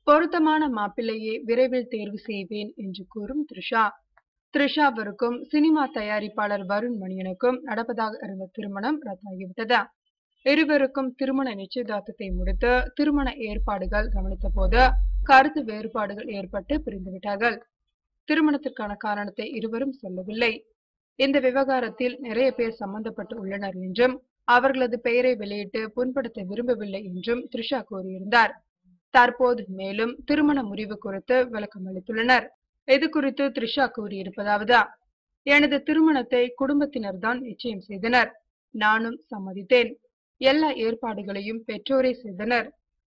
பொருத்தமான மாப்பிள்ளையை விரைவில் தேர்வு செய்வேன் என்று கூறும் த்ரிஷா. த்ரிஷாவிற்கும் சினிமா தயாரிப்பாளர் வருண் மணியனுக்கும் நடப்பதாக இருந்த திருமணம் ரத்தாகிவிட்டது. இருவருக்கும் திருமண நிச்சயதார்த்தத்தை முடித்து திருமண ஏற்பாடுகள் கவனித்த போது கருத்து வேறுபாடுகள் ஏற்பட்டு பிரிந்துவிட்டார்கள். திருமணத்திற்கான காரணத்தை இருவரும் சொல்லவில்லை. இந்த விவகாரத்தில் நிறைய பேர் சம்பந்தப்பட்டு உள்ளனர் என்றும் அவர்களது பெயரை வெளியிட்டு புண்படுத்த விரும்பவில்லை என்றும் த்ரிஷா கூறியிருந்தார். தற்போது மேலும் திருமண முறிவு குறித்து விளக்கம் அளித்துள்ளனர். இது குறித்து த்ரிஷா கூறியிருப்பதாவது: எனது திருமணத்தை குடும்பத்தினர் தான் நிச்சயம் செய்தனர். நானும் சம்மதித்தேன். எல்லா ஏற்பாடுகளையும் பெற்றோரே செய்தனர்.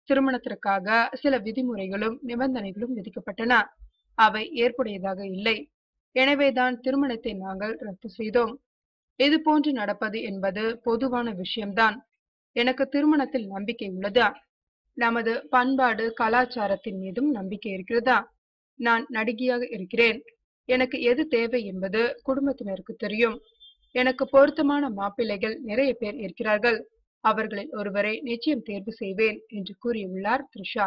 திருமணத்திற்காக சில விதிமுறைகளும் நிபந்தனைகளும் விதிக்கப்பட்டன. அவை ஏற்புடையதாக இல்லை. எனவேதான் திருமணத்தை நாங்கள் ரத்து செய்தோம். இது போன்று நடப்பது என்பது பொதுவான விஷயம்தான். எனக்கு திருமணத்தில் நம்பிக்கை உள்ளதா? நமது பண்பாடு கலாச்சாரத்தின் மீதும் நம்பிக்கை இருக்கிறதா? நான் நடிகையாக இருக்கிறேன். எனக்கு எது தேவை என்பது குடும்பத்தினருக்கு தெரியும். எனக்கு பொருத்தமான மாப்பிள்ளைகள் நிறைய பேர் இருக்கிறார்கள். அவர்களில் ஒருவரை நிச்சயம் தேர்வு செய்வேன் என்று கூறியுள்ளார் த்ரிஷா.